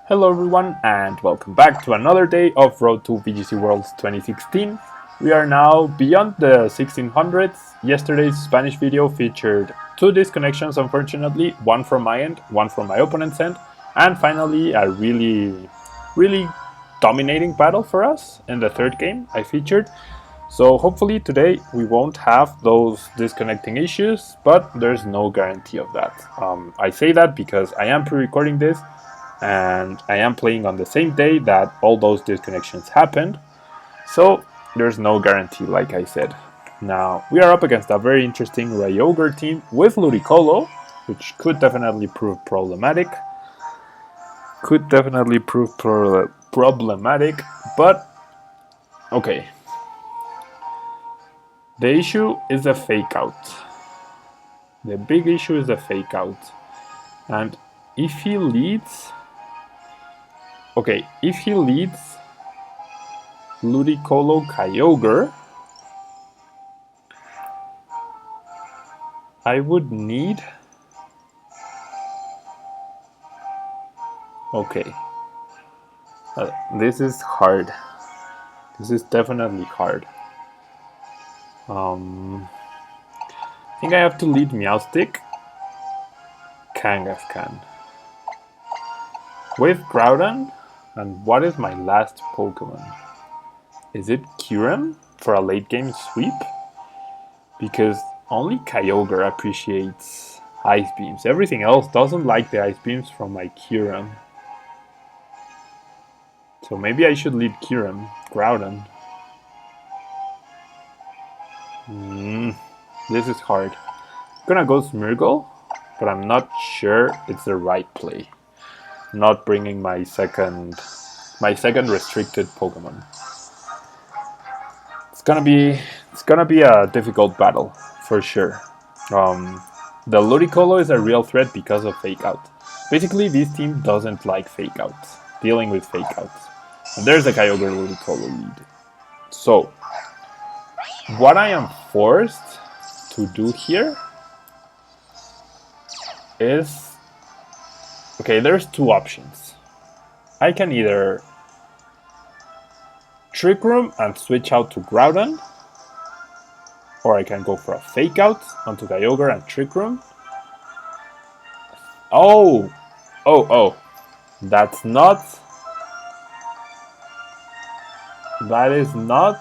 Hello everyone and welcome back to another day of Road to VGC Worlds 2016. We are now beyond the 1600s. Yesterday's Spanish video featured 2 disconnections, unfortunately, one from my end, one from my opponent's end, and finally a really dominating battle for us in the third game I featured. So hopefully today we won't have those disconnecting issues, but there's no guarantee of that. I say that because I am pre-recording this and I am playing on the same day that all those disconnections happened, so there's no guarantee, like I said. Now, we are up against a very interesting Rayqauza team with Ludicolo, which could definitely prove problematic. But okay. The issue is a fake out. The big issue is a fake out. And if he leads... Okay, if he leads Ludicolo Kyurem, I would need... Okay. This is hard. This is definitely hard. I think I have to lead Meowstic, Kangaskhan. With Groudon, and what is my last Pokemon? Is it Kyurem for a late game sweep? Because only Kyogre appreciates Ice Beams. Everything else doesn't like the Ice Beams from my Kyurem. So maybe I should lead Kyurem, Groudon. This is hard. I'm gonna go Smeargle, but I'm not sure it's the right play. Not bringing my second restricted Pokemon. It's gonna be a difficult battle for sure. The Ludicolo is a real threat because of fake out. Basically, this team doesn't like fake outs, dealing with fake outs. And there's a Kyogre Ludicolo lead. So, what I am forced to do here is... Okay, there's 2 options. I can either Trick Room and switch out to Groudon, or I can go for a fake out onto Kyogre and Trick Room. Oh! That is not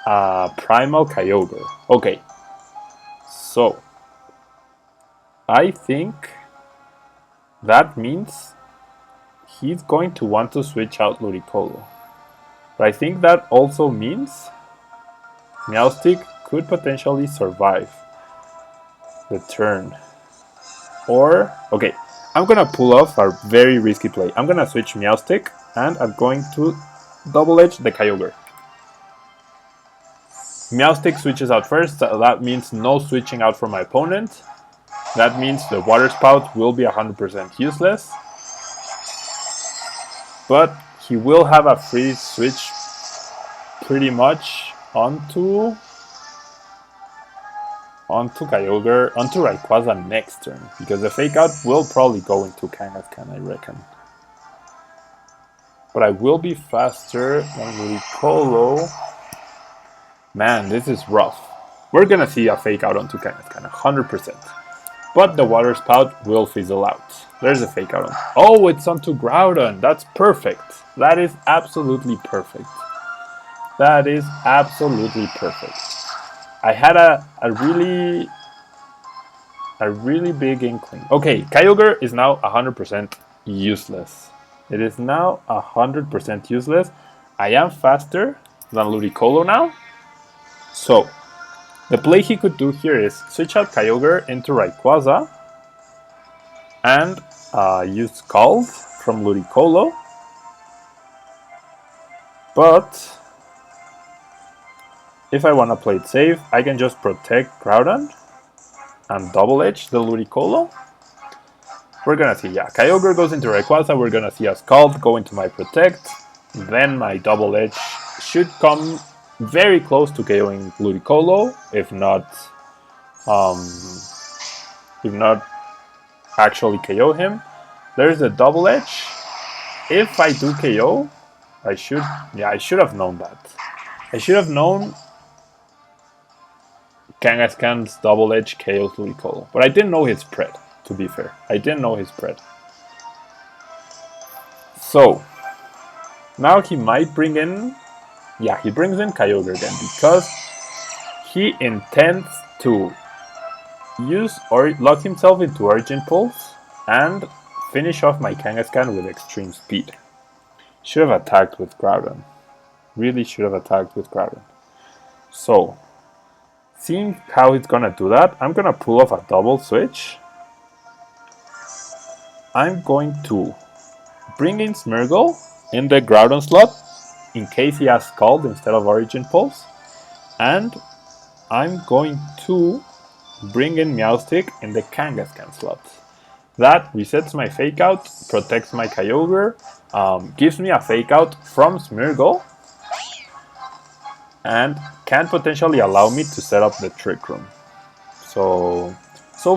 a Primal Kyogre. Okay, so I think that means he's going to want to switch out Ludicolo. But I think that also means Meowstic could potentially survive the turn. Or, okay, I'm gonna pull off a very risky play. I'm gonna switch Meowstic and I'm going to double edge the Kyogre. Meowstic switches out first, so that means no switching out from my opponent. That means the Water Spout will be 100% useless. But he will have a free switch pretty much onto Kyogre, onto Rayqauza next turn. Because the fake out will probably go into Kangaskhan, I reckon. But I will be faster than Ludicolo. Man, this is rough. We're gonna see a fake out onto Kangaskhan, 100%. But the Water Spout will fizzle out. There's a fake out on. Oh, it's onto Groudon. That's perfect. That is absolutely perfect. That is absolutely perfect. I had a really big inkling. Okay, Kyogre is now 100% useless. It is now 100% useless. I am faster than Ludicolo now. So, the play he could do here is switch out Kyogre into Rayqauza and use Scald from Ludicolo. But if I want to play it safe, I can just protect Groudon and double edge the Ludicolo. We're gonna see, yeah, Kyogre goes into Rayqauza, we're gonna see a Scald go into my protect, then my double edge should come very close to KOing Ludicolo, if not actually KO him. There's a double edge. If I do KO, I should have known that. I should have known Kangaskhan's double edge KOs Ludicolo. But I didn't know his spread, to be fair. I didn't know his spread. So, now he might bring in... Yeah, he brings in Kyogre again, because he intends to use or lock himself into Origin Pulse and finish off my Kangaskhan with extreme speed. Should have attacked with Groudon. Really should have attacked with Groudon. So, seeing how he's gonna do that, I'm gonna pull off a double switch. I'm going to bring in Smeargle in the Groudon slot in case he has Scald instead of Origin Pulse. And I'm going to bring in Meowstic in the Kangaskhan slot. That resets my Fake Out, protects my Kyogre, gives me a Fake Out from Smeargle, and can potentially allow me to set up the Trick Room. So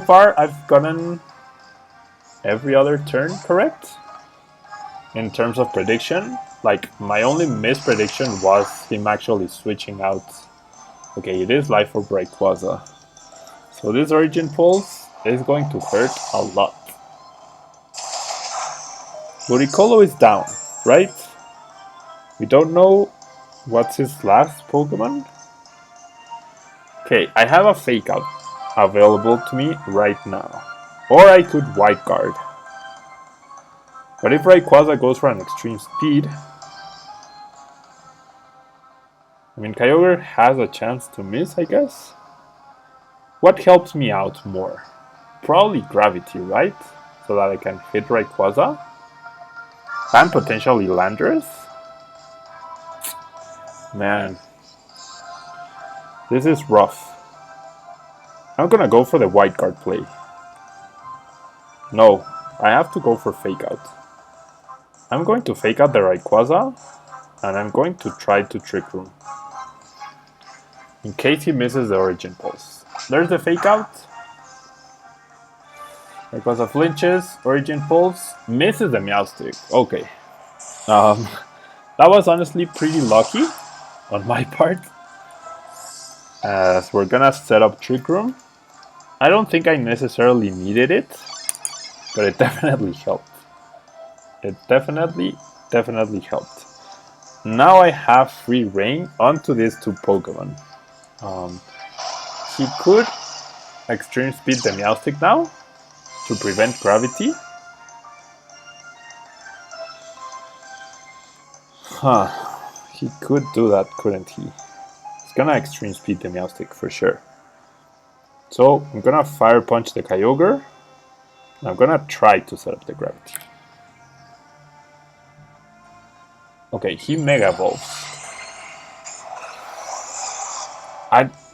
far I've gotten every other turn correct in terms of prediction. Like, my only misprediction was him actually switching out. Okay, it is Life Orb Rayquaza. So this Origin Pulse is going to hurt a lot. Ludicolo is down, right? We don't know what's his last Pokemon. Okay, I have a Fake Out available to me right now. Or I could White Guard. But if Rayquaza goes for an extreme speed, I mean, Kyogre has a chance to miss, I guess. What helps me out more? Probably Gravity, right? So that I can hit Rayquaza. And potentially Landorus. Man. This is rough. I'm gonna go for the White Guard play. No, I have to go for Fake Out. I'm going to Fake Out the Rayquaza, and I'm going to try to Trick Room. In case he misses the Origin Pulse. There's the Fake Out. Rayquaza flinches, Origin Pulse, misses the Meowstic. Okay. That was honestly pretty lucky on my part. As we're gonna set up Trick Room. I don't think I necessarily needed it, but it definitely helped. It definitely helped. Now I have free reign onto these two Pokemon. He could extreme speed the Meowstic now to prevent Gravity. He could do that, couldn't he? He's gonna extreme speed the Meowstic for sure. So I'm gonna Fire Punch the Kyogre. And I'm gonna try to set up the Gravity. Okay, he Mega Evolves.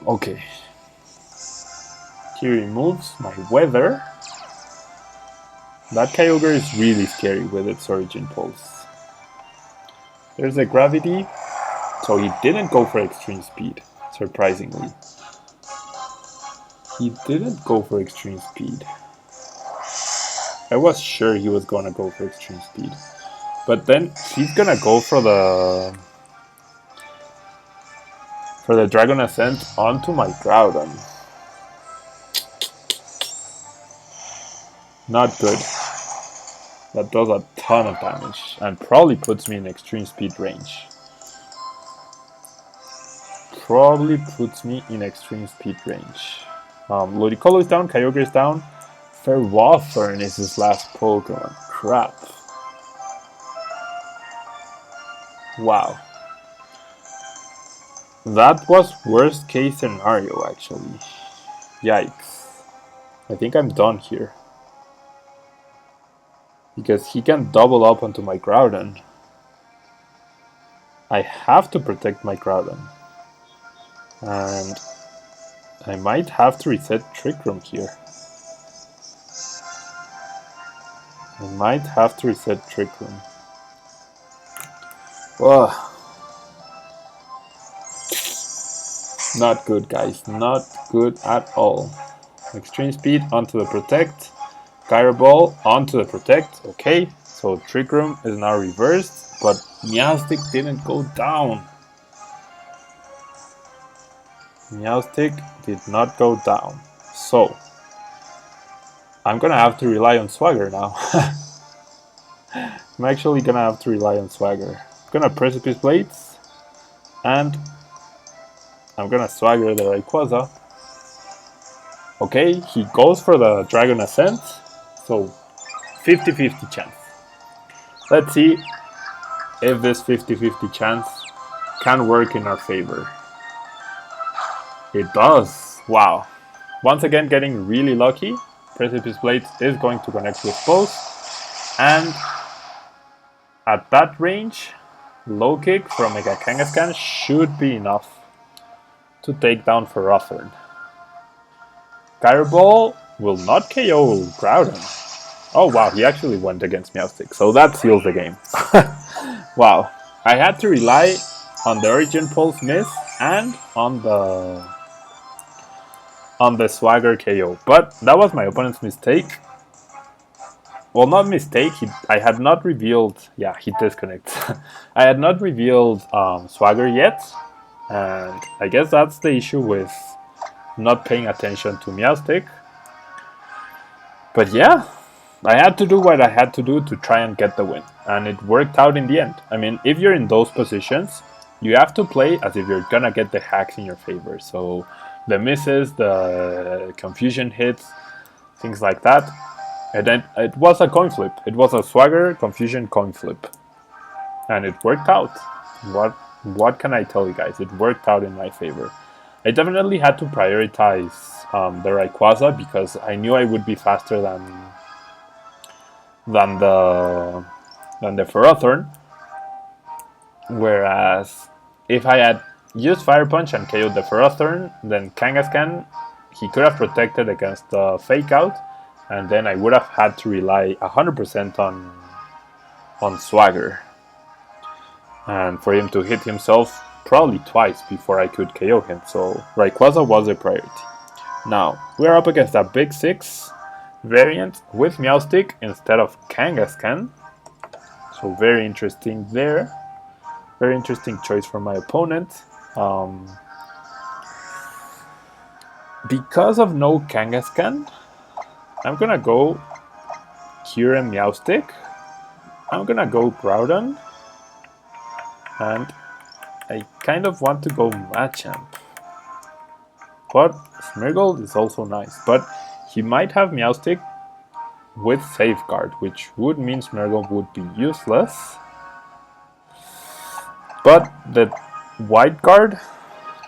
Okay. He removes my Weather. That Kyogre is really scary with its Origin Pulse. There's a Gravity. So he didn't go for extreme speed, surprisingly. He didn't go for extreme speed. I was sure he was gonna go for extreme speed. But then he's gonna go for the Dragon Ascent onto my Groudon. Not good. That does a ton of damage and probably puts me in extreme speed range. Ludicolo is down, Kyogre is down. Ferrothorn is his last Pokemon. Crap. Wow. That was worst case scenario, actually. Yikes. I think I'm done here. Because he can double up onto my Groudon. I have to protect my Groudon. And I might have to reset Trick Room here. Ugh. Not good, guys. Not good at all. Extreme speed onto the Protect. Gyro Ball onto the Protect. Okay, so Trick Room is now reversed, but Meowstic didn't go down. Meowstic did not go down. So I'm gonna have to rely on Swagger now. I'm actually gonna have to rely on Swagger. I'm gonna Precipice Blades, and I'm gonna Swagger the Rayquaza. Okay, he goes for the Dragon Ascent, so 50-50 chance. Let's see if this 50-50 chance can work in our favor. It does. Wow. Once again, getting really lucky. Precipice Blades is going to connect with both, and at that range, low kick from Mega Kangaskhan should be enough to take down Ferrothorn. Gyro Ball will not KO Groudon. Oh wow, he actually went against Meowstic, so that seals the game. Wow, I had to rely on the Origin Pulse miss and on the Swagger KO, but that was my opponent's mistake. Well, not mistake, I had not revealed, yeah, he disconnects. I had not revealed Swagger yet, and I guess that's the issue with not paying attention to Meowstic. But yeah, I had to do what I had to do to try and get the win, and it worked out in the end. I mean, if you're in those positions, you have to play as if you're gonna get the hacks in your favor. So the misses, the confusion hits, things like that. And then it was a coin flip. It was a Swagger confusion coin flip, and it worked out. What can I tell you guys? It worked out in my favor. I definitely had to prioritize the Rayquaza because I knew I would be faster than the Ferrothorn. Whereas if I had used Fire Punch and KO'd the Ferrothorn, then Kangaskhan, he could have protected against the Fake Out, and then I would have had to rely 100% on Swagger. And for him to hit himself probably twice before I could KO him, so Rayquaza was a priority. Now, we're up against a Big 6 variant with Meowstic instead of Kangaskhan. So very interesting there. Very interesting choice for my opponent. Because of no Kangaskhan, I'm gonna go Kyurem Meowstic. I'm gonna go Groudon. And I kind of want to go Machamp. But Smeargle is also nice. But he might have Meowstic with Safeguard, which would mean Smeargle would be useless. But the White Guard.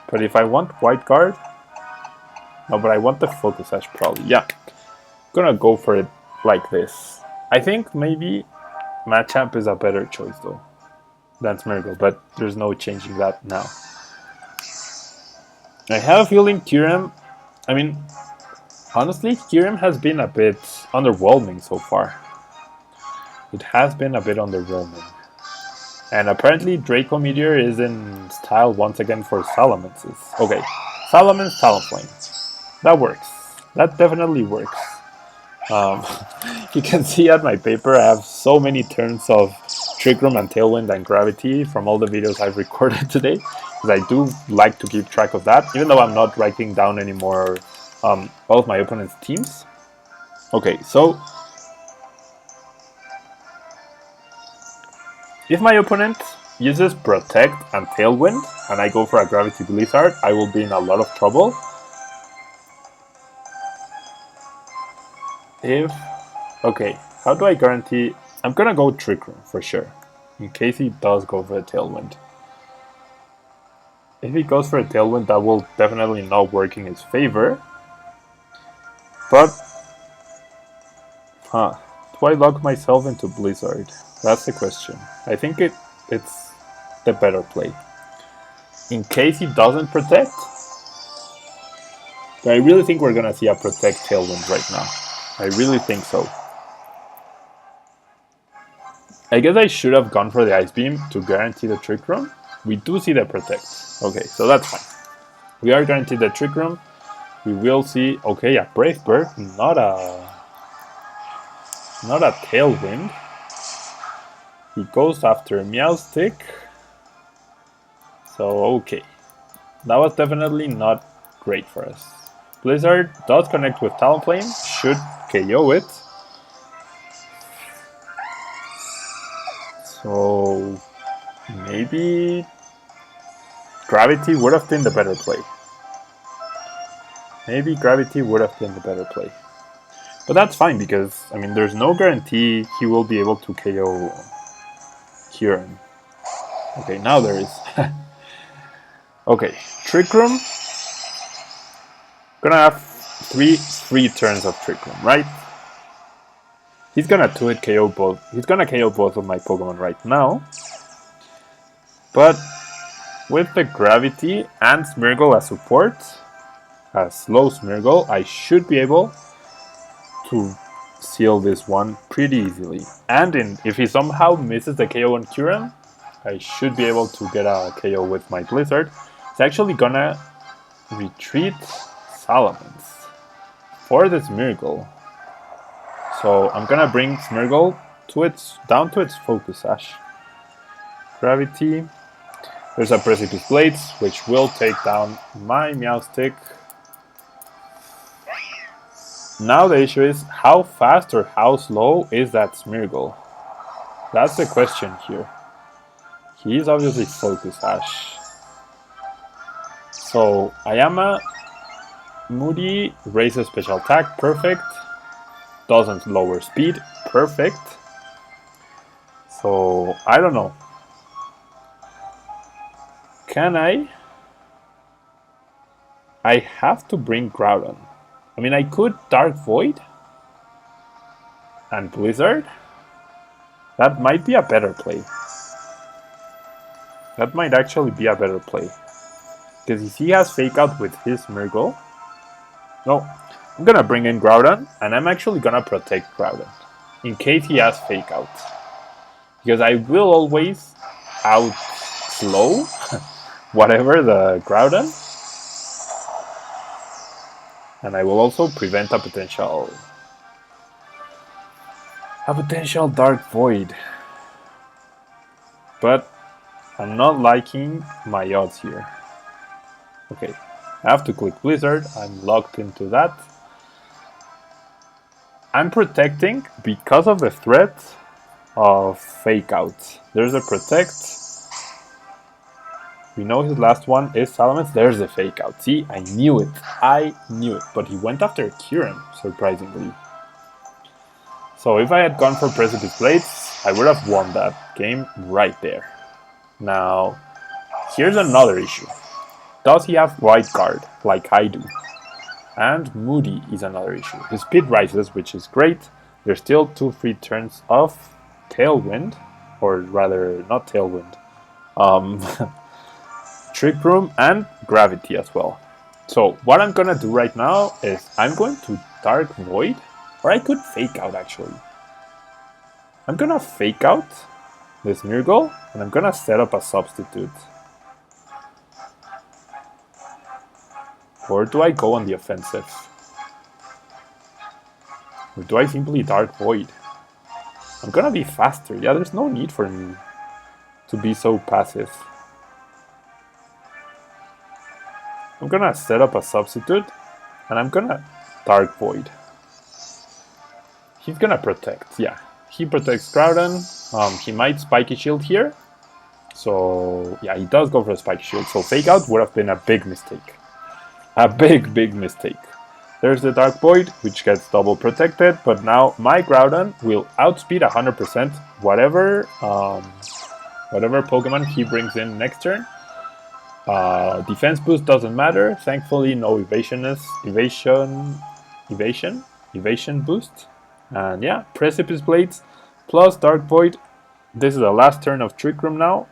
But if I want White Guard. No, but I want the Focus Sash probably. Yeah. Gonna go for it like this. I think maybe Machamp is a better choice though than Smeargle, but there's no changing that now. I have a feeling Kyurem, I mean, honestly, Kyurem has been a bit underwhelming so far. It has been a bit underwhelming. And apparently Draco Meteor is in style once again for Salamences. Okay, Salamence, Talonflame. That works. That definitely works. You can see at my paper I have so many turns of Trick Room and Tailwind and Gravity from all the videos I've recorded today, because I do like to keep track of that, even though I'm not writing down anymore all of my opponent's teams. Okay, so if my opponent uses Protect and Tailwind and I go for a Gravity Blizzard, I will be in a lot of trouble. Okay, how do I guarantee? I'm gonna go Trick Room for sure, in case he does go for a Tailwind. If he goes for a Tailwind, that will definitely not work in his favor. But, do I lock myself into Blizzard? That's the question. I think it's the better play. In case he doesn't Protect, but I really think we're gonna see a Protect Tailwind right now. I really think so. I guess I should have gone for the Ice Beam to guarantee the Trick Room. We do see the Protect. Okay, so that's fine. We are guaranteed the Trick Room. We will see, okay, a Brave Bird, not a not a Tailwind. He goes after Meowstic. So, okay. That was definitely not great for us. Blizzard does connect with Talonflame, should KO it. So, maybe Gravity would have been the better play. Maybe Gravity would have been the better play. But that's fine because, I mean, there's no guarantee he will be able to KO Kyurem. Okay, now there is. Okay, Trick Room. Gonna have three turns of Trick Room, right? He's gonna 2-hit KO both. He's gonna KO both of my Pokemon right now. But with the Gravity and Smeargle as support, as slow Smeargle, I should be able to seal this one pretty easily. And if he somehow misses the KO on Kyurem, I should be able to get a KO with my Blizzard. It's actually gonna retreat Salamence for the Smeargle. So I'm gonna bring Smeargle down to its focus sash. Gravity. There's a Precipice Blades, which will take down my Meowstic. Now the issue is, how fast or how slow is that Smeargle? That's the question here. He is obviously focus sash. So Ayama, Moody raises special attack, perfect. Doesn't lower speed, perfect. So I don't know. Can I have to bring Groudon. I mean, I could Dark Void and Blizzard. That might be a better play. That might actually be a better play. Because if he has Fake Out with his Smeargle... No, I'm gonna bring in Groudon, and I'm actually gonna protect Groudon. In case he has Fake Out. Because I will always out-slow whatever the Groudon. And I will also prevent a potential Dark Void. But I'm not liking my odds here. Okay, I have to click Blizzard. I'm locked into that. I'm protecting because of the threat of Fake Out. There's a Protect. We know his last one is Salamence. There's the Fake Out. See, I knew it. But he went after Kyurem, surprisingly. So if I had gone for Precipice Blades, I would have won that game right there. Now, here's another issue. Does he have White Guard, like I do? And Moody is another issue. His speed rises, which is great. There's still 2 free turns of Tailwind. Or rather, not Tailwind. Trick Room and Gravity as well. So what I'm gonna do right now is I'm going to Dark Void, or I could Fake Out actually. I'm gonna Fake Out this Smeargle, and I'm gonna set up a substitute. Or do I go on the offensive? Or do I simply Dark Void? I'm gonna be faster. Yeah, there's no need for me to be so passive. I'm gonna set up a substitute, and I'm gonna Dark Void. He's gonna protect, yeah. He protects Groudon. He might Spiky Shield here. So, yeah, he does go for a Spiky Shield. So Fake Out would have been a big mistake. A big mistake. There's the Dark Void, which gets double protected. But now my Groudon will outspeed 100% whatever Pokemon he brings in next turn. Defense boost doesn't matter. Thankfully, no evasion boost. And yeah, Precipice Blades plus Dark Void. This is the last turn of Trick Room now,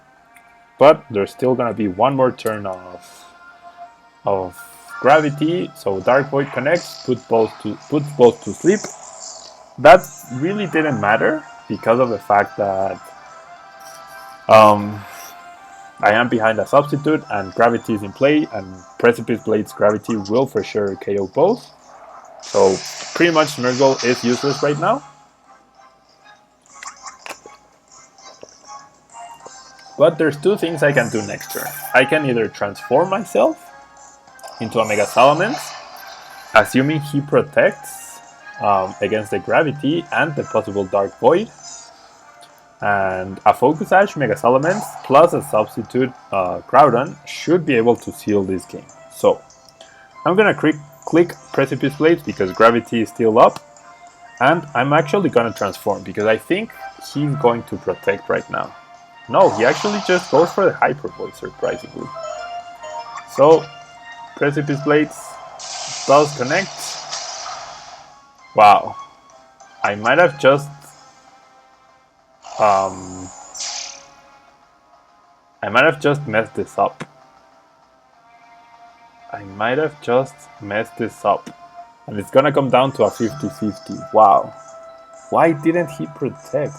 but there's still gonna be one more turn of Gravity. So Dark Void connects, puts both to sleep. That really didn't matter because of the fact that I am behind a substitute and Gravity is in play, and Precipice Blades Gravity will for sure KO both. So pretty much Smeargle is useless right now. But there's two things I can do next turn. I can either transform myself into a Mega Salamence, assuming he protects against the gravity and the possible Dark Void. And a Focus Sash Mega Salamence plus a substitute Groudon should be able to seal this game. So I'm gonna click Precipice Blades because gravity is still up. And I'm actually gonna transform because I think he's going to protect right now. No, he actually just goes for the Hyper Void, surprisingly. So Precipice Blades does connect. Wow. I might have just messed this up. And it's gonna come down to a 50-50. Wow. Why didn't he protect?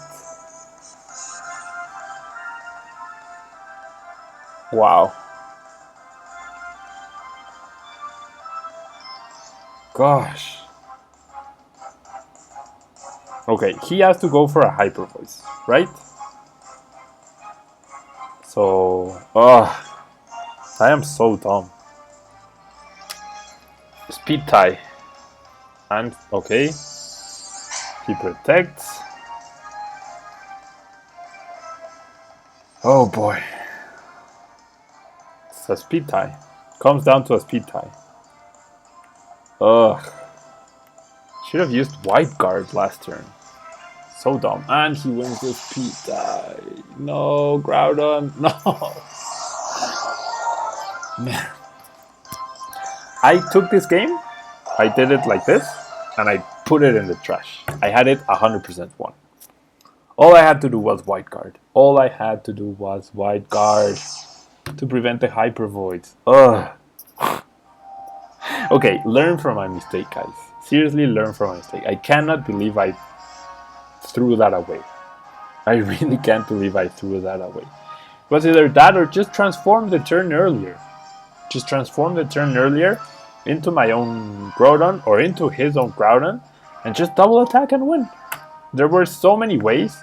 Wow. Gosh. Okay, he has to go for a Hyper Voice, right? So, I am so dumb. Speed tie. And, okay. He protects. Oh boy. It's a speed tie. Comes down to a speed tie. Ugh. Should have used White Guard last turn. So dumb. And he wins the speed tie. No, Groudon. No. Man. I took this game. I did it like this. And I put it in the trash. I had it 100% won. All I had to do was White Guard. To prevent the Hyper Voids. Ugh. Okay, learn from my mistake, guys. Seriously, learn from my mistake. I cannot believe I threw that away. I really can't believe I threw that away. It was either that or just transform the turn earlier. Just transform the turn earlier into my own Groudon or into his own Groudon and just double attack and win. There were so many ways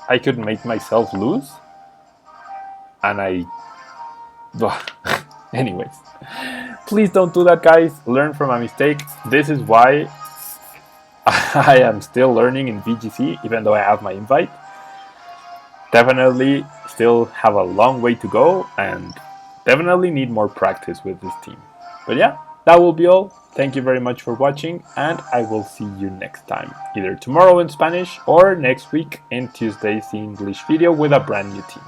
I could make myself lose. And anyways. Please don't do that, guys. Learn from a mistake. This is why I am still learning in VGC, even though I have my invite. Definitely still have a long way to go and definitely need more practice with this team. But yeah, that will be all. Thank you very much for watching and I will see you next time. Either tomorrow in Spanish or next week in Tuesday's English video with a brand new team.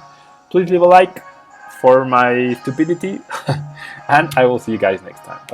Please leave a like for my stupidity and I will see you guys next time.